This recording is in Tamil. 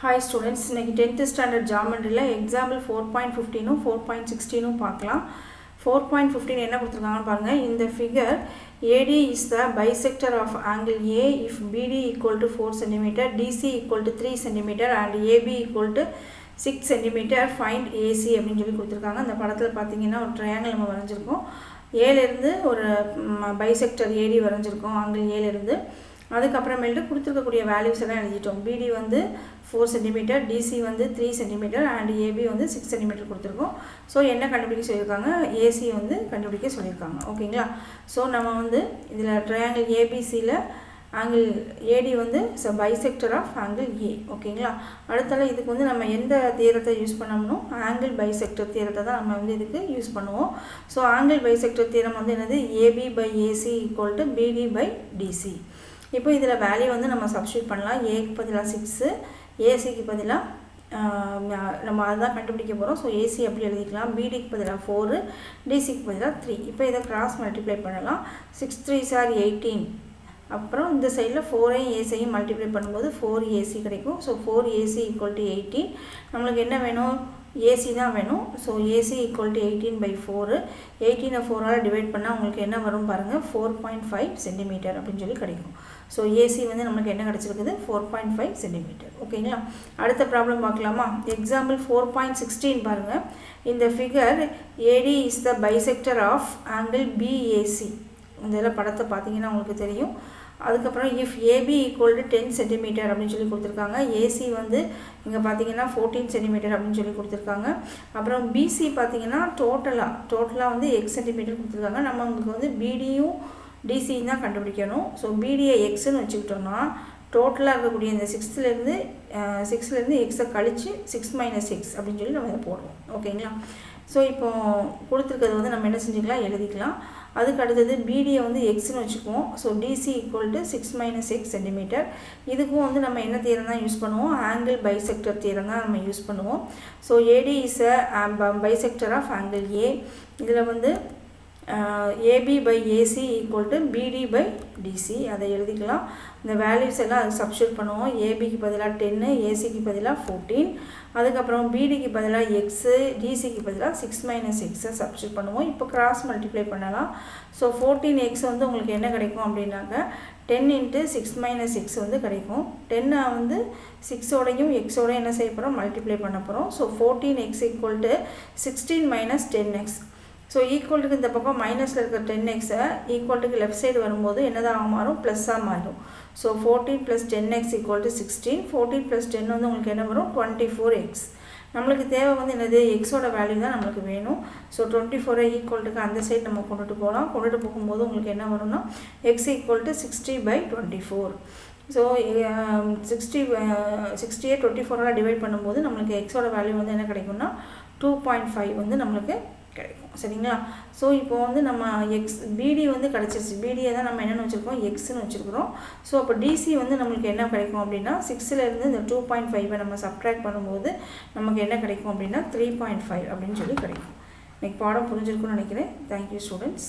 Hi students, இன்னைக்கு 10th standard geometryல example 4.15 4.16 பார்க்கலாம். 4.15 என்ன கொடுத்திருக்காங்கன்னு பாருங்க. இந்த figure AD is the bisector of angle A if BD equal to 4 cm, DC equal to 3 cm and AB equal to 6 cm. Find AC அப்படின்னு சொல்லி கொடுத்திருக்காங்க. இந்த படத்துல பாத்தீங்கன்னா ஒரு triangle நம்ம வரைஞ்சிருக்கோம். A ல இருந்து ஒரு bisector AD வரைஞ்சிருக்கோம். angle A ல இருந்து அதுக்கு அப்புறமேல கொடுத்திருக்கக்கூடிய வேல்யூஸ் எல்லாம் எழுதிட்டோம். BD வந்து 4 cm, DC வந்து 3 cm and AB வந்து 6 cm கொடுத்திருக்கோம். சோ என்ன கண்டுபிடிக்க சொல்லிருக்காங்க? AC வந்து கண்டுபிடிக்க சொல்லிருக்காங்க. ஓகேங்களா? சோ நம்ம வந்து இதுல ட்ரையாங்கிள் ABC ல angle AD வந்து bisector of angle A. ஓகேங்களா? அடுத்தல இதுக்கு வந்து நம்ம எந்த தியரத்தை யூஸ் பண்ணோம்னோ angle bisector தியரத்தை தான் நம்ம வந்து இதுக்கு யூஸ் பண்ணுவோம். சோ angle bisector தியரம் வந்து என்னது? AB/AC = BD/DC. இப்போ இதல வேல்யூ வந்து நம்ம சப்ஸ்டிட்யூட் பண்ணலாம். A க்கு பதிலா 6, AC க்கு பதிலா நம்ம அதான் கண்டுபிடிக்க போறோம். சோ AC அப்படி எழுதிக்கலாம். BD க்கு பதிலா 4, DC க்கு பதிலா 3. இப்போ இத கிராஸ் மல்டிப்ளை பண்ணலாம். 6 3s are 18. அப்புறம் இந்த சைடுல 4 ஐயும் AC ஐயும் மல்டிப்ளை பண்ணும்போது 4AC கிடைக்கும். So 4AC = 18. நமக்கு என்ன வேணும்? AC தான் வேணும். So AC = 18/4. 18 ஐ 4 ஆல டிவைட் பண்ணா உங்களுக்கு என்ன வரும் பாருங்க. 4.5 cm அப்படினு சொல்லி கிடைக்கும். சோ AC வந்து நமக்கு என்ன கிடைச்சிருக்குது? 4.5 cm. ஓகேங்களா? அடுத்த ப்ராப்ளம் பார்க்கலாமா? எக்ஸாம்பிள் 4.16 பாருங்க. இந்த figure AD is the bisector of angle BAC. இந்த படத்தை பாத்தீங்கன்னா உங்களுக்கு தெரியும். அதுக்கு அப்புறம் if AB = 10 cm அப்படினு சொல்லி கொடுத்திருக்காங்க. AC வந்து இங்க பாத்தீங்கன்னா 14 cm அப்படினு சொல்லி கொடுத்திருக்காங்க. அப்புறம் BC பாத்தீங்கன்னா டோட்டலா வந்து x cm கொடுத்திருக்காங்க. நம்ம உங்களுக்கு வந்து BD யும் DC யும் தான் கண்டுபிடிக்கணும். சோ BD ஐ x ன்னு வெச்சிட்டோம்னா டோட்டலா இருக்கக்கூடிய இந்த 6ல இருந்து x ஐ கழிச்சு 6 - x அப்படினு சொல்லி நம்ம இத போடுவோம். ஓகேங்களா? சோ இப்போ கொடுத்திருக்கிறது வந்து நம்ம என்ன செஞ்சிக்கலாம்? எழுதிக்கலாம். அதுக்கு அடுத்து BD ஐ வந்து x ன்னு வெச்சுக்குவோம். So DC = 6 - x cm. இதுக்கும் வந்து நம்ம என்ன தியரம் தான் யூஸ் பண்ணுவோம்? angle bisector தியரம் தான் நம்ம யூஸ் பண்ணுவோம். So AD is a bisector of angle A. இதுல வந்து AB/AC = BD/DC அதை எழுதிக்கலாம். இந்த வேல்யூஸ் எல்லாம் சப்ஸ்டிட்யூட் பண்ணுவோம். AB க்கு பதிலா 10, AC க்கு பதிலா 14. அதுக்கு அப்புறம் BD க்கு பதிலா x, DC க்கு பதிலா 6 - x சப்ஸ்டிட்யூட் பண்ணுவோம். இப்போ கிராஸ் மல்டிப்ளை பண்ணலாம். சோ 14x வந்து உங்களுக்கு என்ன கிடைக்கும் அப்படினாக்க 10 * 6 - x வந்து கிடைக்கும். 10 வந்து 6 ஓடையும் x ஓட என்ன செய்ய போறோம்? மல்டிப்ளை பண்ண போறோம். So 14x = 16 - 10x. So equal க்கு இந்த பக்கம் மைனஸ்ல இருக்க 10x ஈக்குவல் க்கு லெஃப்ட் சைடு வரும்போது என்னதான் மாறும்? பிளஸ்ஸா மாறும். So 14 + 10x = 16. 14 + 10 வந்து உங்களுக்கு என்ன வரும்? 24x. நமக்கு தேவை வந்து என்னது? x ஓட வேல்யூ தான் நமக்கு வேணும். சோ 24 ஈக்குவல் க்கு அந்த சைடு நம்ம கொண்டுட்டு போலாம். கொண்டுட்டு போகும்போது உங்களுக்கு என்ன வரும்னா x = 60/24. சோ 60 24 ஆல டிவைட் பண்ணும்போது நமக்கு x ஓட வேல்யூ வந்து என்ன கிடைக்கும்னா 2.5 வந்து நமக்கு கிடைக்கும். சரிங்களா? சோ இப்போ வந்து நம்ம BD வந்து கிடைச்சிருச்சு. BD தான் நம்ம என்னன்னு வெச்சிருக்கோம்? x ன்னு வெச்சிருக்கோம். சோ அப்ப DC வந்து நமக்கு என்ன கிடைக்கும் அப்படினா 6 ல இருந்து இந்த 2.5 நம்ம சப்ட்ராக்ட் பண்ணும்போது நமக்கு என்ன கிடைக்கும் அப்படினா 3.5 அப்படினு சொல்லி கிடைக்கும். இன்னைக்கு பாடம் புரிஞ்சிருக்கும்னு நினைக்கிறேன். Thank you students.